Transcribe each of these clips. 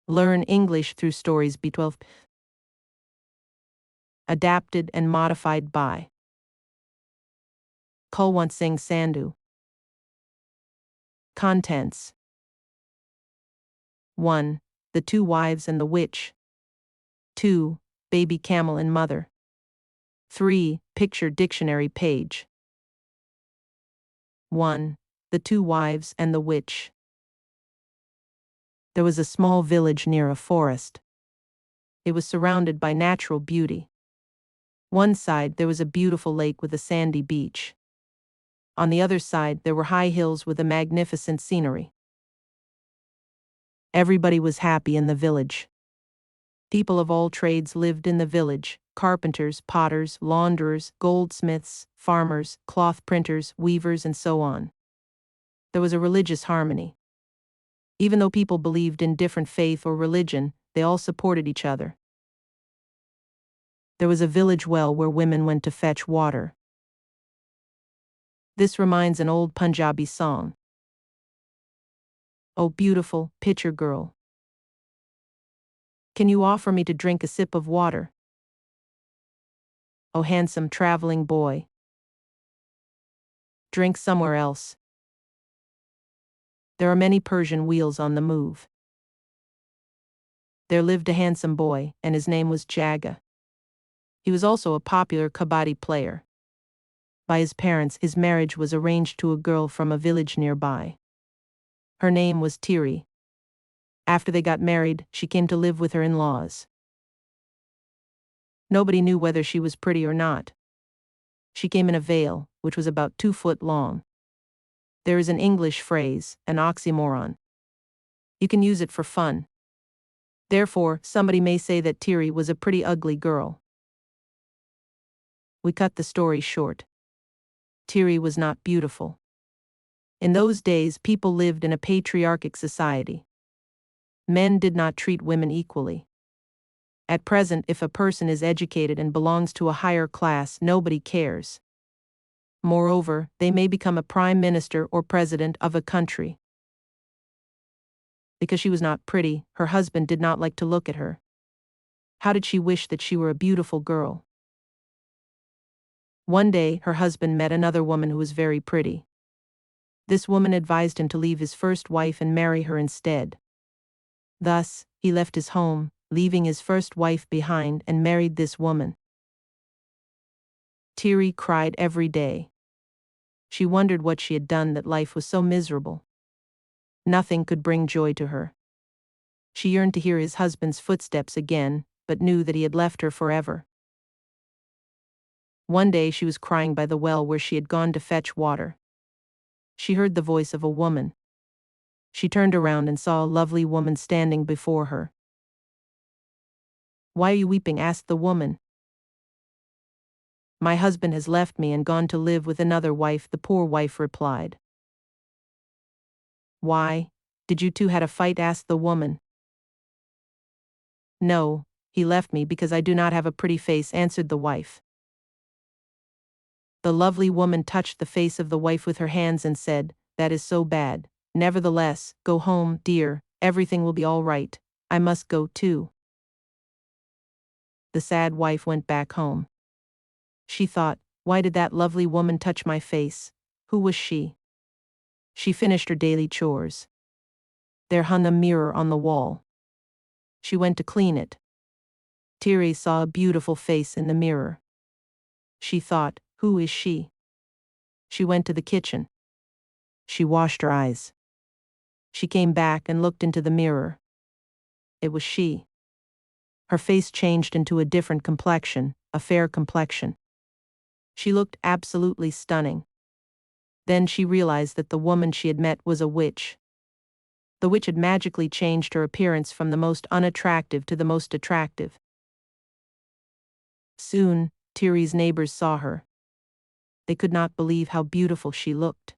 Learn English through stories B12. Adapted and modified by Kulwant Singh Sandhu. Contents: 1. The Two Wives and the Witch. 2. Baby Camel and Mother. 3. Picture dictionary page. 1. The Two Wives and the Witch. There was a small village near a forest. It was surrounded by natural beauty. One side there was a beautiful lake with a sandy beach. On the other side there were high hills with a magnificent scenery. Everybody was happy in the village. People of all trades lived in the village: carpenters, potters, launderers, goldsmiths, farmers, cloth printers, weavers, and so on. There was a religious harmony. Even though people believed in different faith or religion, they all supported each other. There was a village well where women went to fetch water. This reminds an old Punjabi song. Oh beautiful pitcher girl, can you offer me to drink a sip of water? Oh handsome traveling boy, drink somewhere else. There are many Persian wheels on the move. There lived a handsome boy, and his name was Jaga. He was also a popular kabaddi player. By his parents, his marriage was arranged to a girl from a village nearby. Her name was Tiri. After they got married, she came to live with her in-laws. Nobody knew whether she was pretty or not. She came in a veil, which was about 2 foot long. There is an English phrase, an oxymoron. You can use it for fun. Therefore, somebody may say that Tiri was a pretty ugly girl. We cut the story short. Tiri was not beautiful. In those days, people lived in a patriarchic society. Men did not treat women equally. At present, if a person is educated and belongs to a higher class, nobody cares. Moreover, they may become a prime minister or president of a country. Because she was not pretty, her husband did not like to look at her. How did she wish that she were a beautiful girl? One day, her husband met another woman who was very pretty. This woman advised him to leave his first wife and marry her instead. Thus, he left his home, leaving his first wife behind, and married this woman. Tiri cried every day. She wondered what she had done that life was so miserable. Nothing could bring joy to her. She yearned to hear his husband's footsteps again, but knew that he had left her forever. One day she was crying by the well where she had gone to fetch water. She heard the voice of a woman. She turned around and saw a lovely woman standing before her. "Why are you weeping?" asked the woman. "My husband has left me and gone to live with another wife," the poor wife replied. "Why, did you two had a fight?" asked the woman. "No, he left me because I do not have a pretty face," answered the wife. The lovely woman touched the face of the wife with her hands and said, "That is so bad. Nevertheless, go home, dear, everything will be all right. I must go too." The sad wife went back home. She thought, "Why did that lovely woman touch my face? Who was she?" She finished her daily chores. There hung a mirror on the wall. She went to clean it. Tiri saw a beautiful face in the mirror. She thought, "Who is she?" She went to the kitchen. She washed her eyes. She came back and looked into the mirror. It was she. Her face changed into a different complexion, a fair complexion. She looked absolutely stunning. Then she realized that the woman she had met was a witch. The witch had magically changed her appearance from the most unattractive to the most attractive. Soon, Tiri's neighbors saw her. They could not believe how beautiful she looked.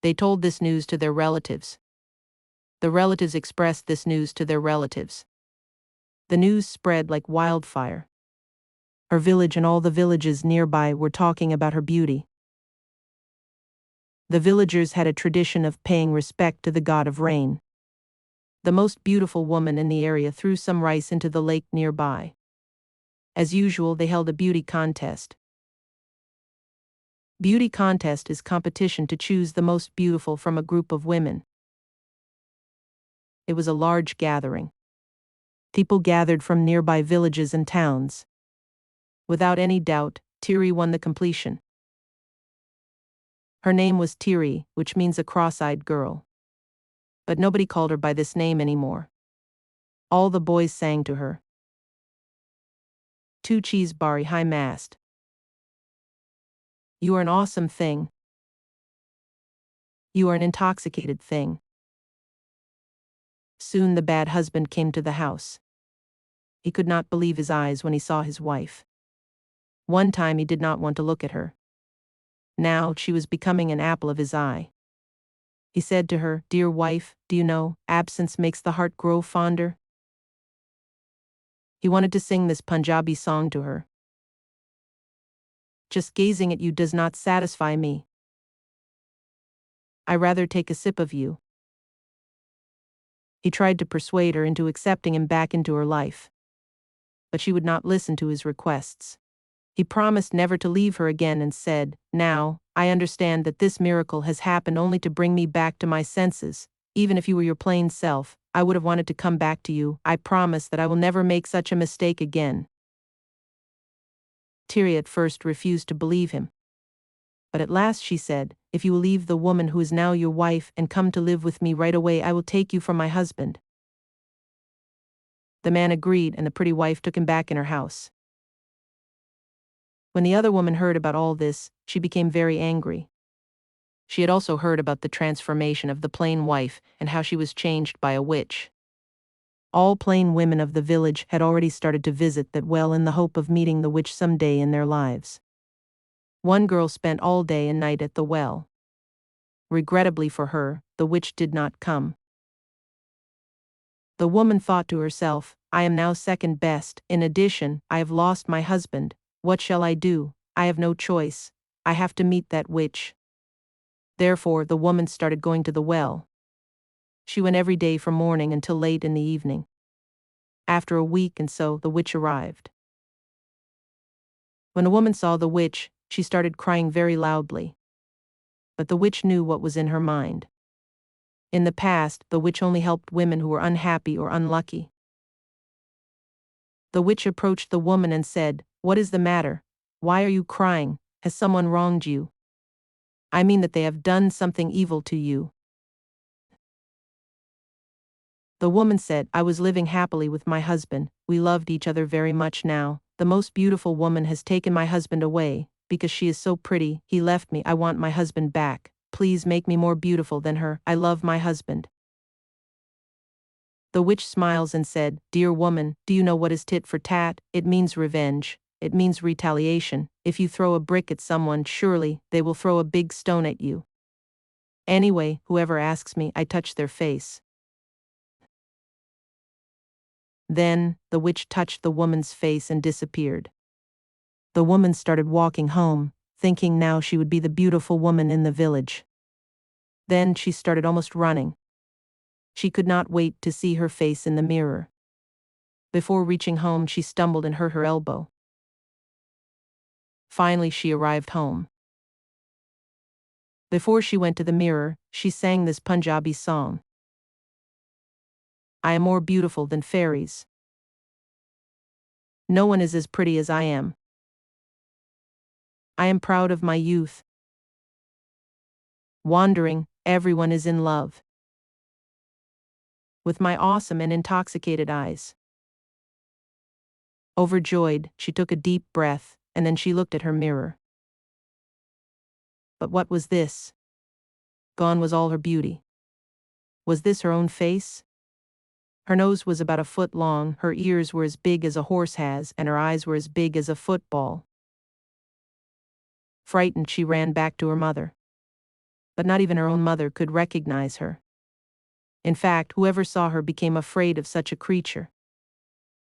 They told this news to their relatives. The relatives expressed this news to their relatives. The news spread like wildfire. Her village and all the villages nearby were talking about her beauty. The villagers had a tradition of paying respect to the god of rain. The most beautiful woman in the area threw some rice into the lake nearby. As usual, they held a beauty contest. Beauty contest is competition to choose the most beautiful from a group of women. It was a large gathering. People gathered from nearby villages and towns. Without any doubt, Tiri won the completion. Her name was Tiri, which means a cross-eyed girl. But nobody called her by this name anymore. All the boys sang to her. Tu cheese bari high mast. You are an awesome thing. You are an intoxicated thing. Soon the bad husband came to the house. He could not believe his eyes when he saw his wife. One time he did not want to look at her. Now she was becoming an apple of his eye. He said to her, "Dear wife, do you know, absence makes the heart grow fonder?" He wanted to sing this Punjabi song to her. Just gazing at you does not satisfy me. I rather take a sip of you. He tried to persuade her into accepting him back into her life. But she would not listen to his requests. He promised never to leave her again and said, "Now, I understand that this miracle has happened only to bring me back to my senses. Even if you were your plain self, I would have wanted to come back to you. I promise that I will never make such a mistake again." Tiri at first refused to believe him. But at last she said, "If you will leave the woman who is now your wife and come to live with me right away, I will take you from my husband." The man agreed, and the pretty wife took him back in her house. When the other woman heard about all this, she became very angry. She had also heard about the transformation of the plain wife and how she was changed by a witch. All plain women of the village had already started to visit that well in the hope of meeting the witch someday in their lives. One girl spent all day and night at the well. Regrettably for her, the witch did not come. The woman thought to herself, "I am now second best. In addition, I have lost my husband. What shall I do? I have no choice. I have to meet that witch." Therefore, the woman started going to the well. She went every day from morning until late in the evening. After a week and so, the witch arrived. When the woman saw the witch, she started crying very loudly. But the witch knew what was in her mind. In the past, the witch only helped women who were unhappy or unlucky. The witch approached the woman and said, "What is the matter? Why are you crying? Has someone wronged you? I mean that they have done something evil to you." The woman said, "I was living happily with my husband. We loved each other very much now. The most beautiful woman has taken my husband away. Because she is so pretty, he left me. I want my husband back. Please make me more beautiful than her. I love my husband." The witch smiles and said, "Dear woman, do you know what is tit for tat? It means revenge. It means retaliation. If you throw a brick at someone, surely they will throw a big stone at you. Anyway, whoever asks me, I touch their face." Then, the witch touched the woman's face and disappeared. The woman started walking home, thinking now she would be the beautiful woman in the village. Then she started almost running. She could not wait to see her face in the mirror. Before reaching home, she stumbled and hurt her elbow. Finally, she arrived home. Before she went to the mirror, she sang this Punjabi song. "I am more beautiful than fairies. No one is as pretty as I am. I am proud of my youth. Wandering, everyone is in love. With my awesome and intoxicated eyes." Overjoyed, she took a deep breath, and then she looked at her mirror. But what was this? Gone was all her beauty. Was this her own face? Her nose was about a foot long, her ears were as big as a horse has, and her eyes were as big as a football. Frightened, she ran back to her mother. But not even her own mother could recognize her. In fact, whoever saw her became afraid of such a creature.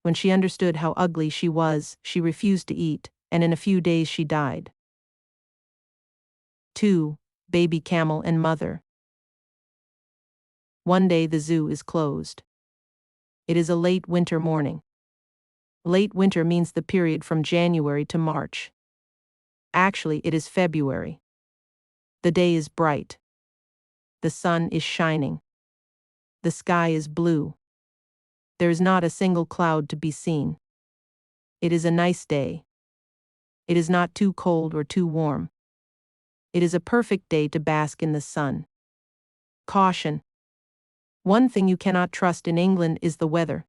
When she understood how ugly she was, she refused to eat, and in a few days she died. 2. Baby camel and mother. One day the zoo is closed. It is a late winter morning. Late winter means the period from January to March. Actually, it is February. The day is bright. The sun is shining. The sky is blue. There is not a single cloud to be seen. It is a nice day. It is not too cold or too warm. It is a perfect day to bask in the sun. Caution. One thing you cannot trust in England is the weather.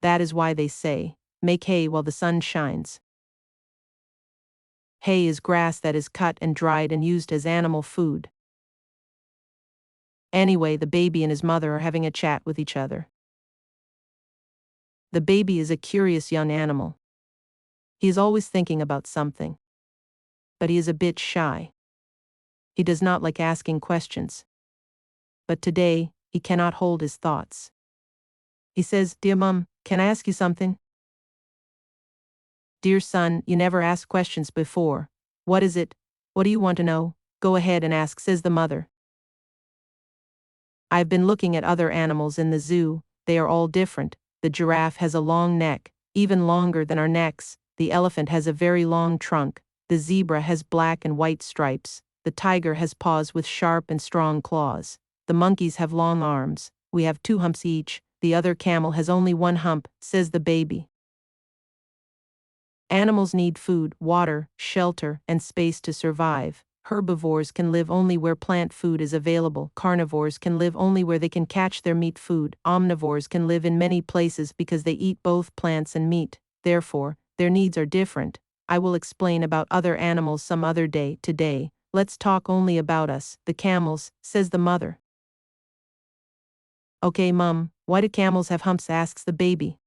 That is why they say, make hay while the sun shines. Hay is grass that is cut and dried and used as animal food. Anyway, the baby and his mother are having a chat with each other. The baby is a curious young animal. He is always thinking about something. But he is a bit shy. He does not like asking questions. But today, he cannot hold his thoughts. He says, "Dear Mum, can I ask you something?" "Dear son, you never asked questions before. What is it? What do you want to know? Go ahead and ask," says the mother. "I've been looking at other animals in the zoo. They are all different. The giraffe has a long neck, even longer than our necks. The elephant has a very long trunk. The zebra has black and white stripes. The tiger has paws with sharp and strong claws. The monkeys have long arms. We have 2 humps each. The other camel has only 1 hump," says the baby. Animals need food, water, shelter, and space to survive. Herbivores can live only where plant food is available. Carnivores can live only where they can catch their meat food. Omnivores can live in many places because they eat both plants and meat. Therefore, their needs are different. I will explain about other animals some other day. Today, let's talk only about us, the camels, says the mother. "Okay, Mum, why do camels have humps?" asks the baby.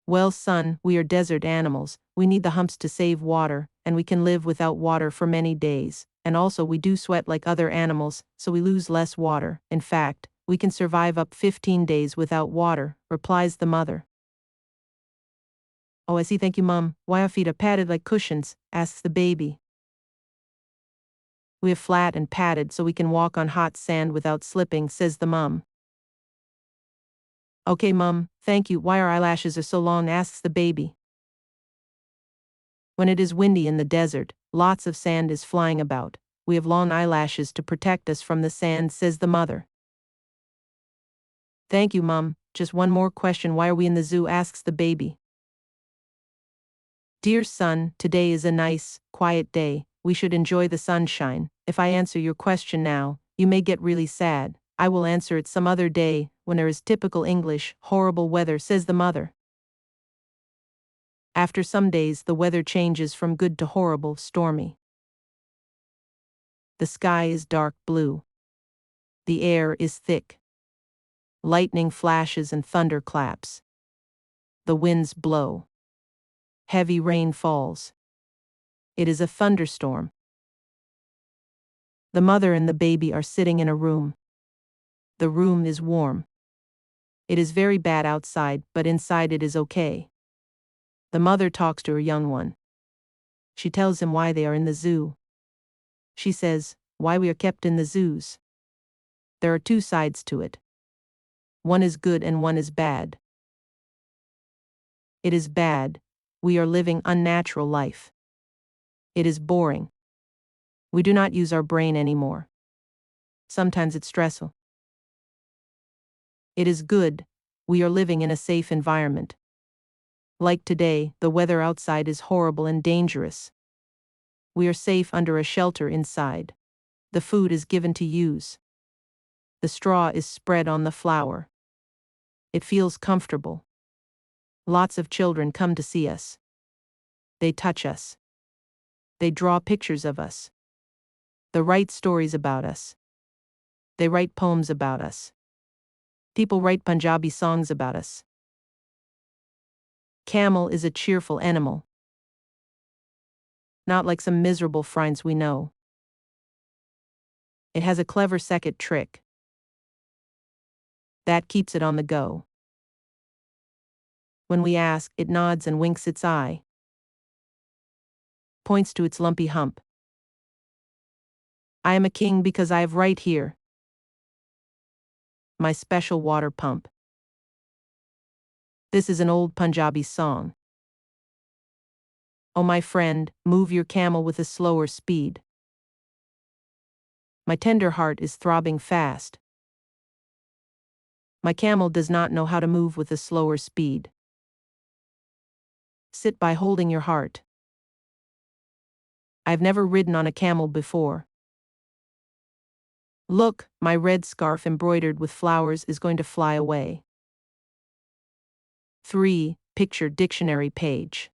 "Well, son, we are desert animals. We need the humps to save water, and we can live without water for many days. And also we do sweat like other animals, so we lose less water. In fact, we can survive up 15 days without water," replies the mother. "Oh, I see, thank you, Mum. Why are feet are padded like cushions?" asks the baby. "We are flat and padded so we can walk on hot sand without slipping," says the mum. "Okay, Mum, thank you. Why our eyelashes are so long?" asks the baby. "When it is windy in the desert, lots of sand is flying about. We have long eyelashes to protect us from the sand," says the mother. "Thank you, Mum. Just one more question. Why are we in the zoo?" asks the baby. "Dear son, today is a nice, quiet day. We should enjoy the sunshine. If I answer your question now, you may get really sad. I will answer it some other day, when there is typical English, horrible weather," says the mother. After some days, the weather changes from good to horrible, stormy. The sky is dark blue. The air is thick. Lightning flashes and thunder claps. The winds blow. Heavy rain falls. It is a thunderstorm. The mother and the baby are sitting in a room. The room is warm. It is very bad outside, but inside it is okay. The mother talks to her young one. She tells him why they are in the zoo. She says, "Why we are kept in the zoos. There are 2 sides to it. One is good and one is bad. It is bad. We are living unnatural life. It is boring. We do not use our brain anymore. Sometimes it's stressful. It is good. We are living in a safe environment. Like today, the weather outside is horrible and dangerous. We are safe under a shelter inside. The food is given to use. The straw is spread on the flour. It feels comfortable. Lots of children come to see us. They touch us. They draw pictures of us. They write stories about us. They write poems about us. People write Punjabi songs about us. Camel is a cheerful animal. Not like some miserable friends we know. It has a clever second trick. That keeps it on the go. When we ask, it nods and winks its eye. Points to its lumpy hump. "I am a king because I have right here. my special water pump. This is an old Punjabi song. Oh my friend, move your camel with a slower speed. My tender heart is throbbing fast. My camel does not know how to move with a slower speed. Sit by holding your heart. I've never ridden on a camel before. Look, my red scarf embroidered with flowers is going to fly away. 3. Picture dictionary page.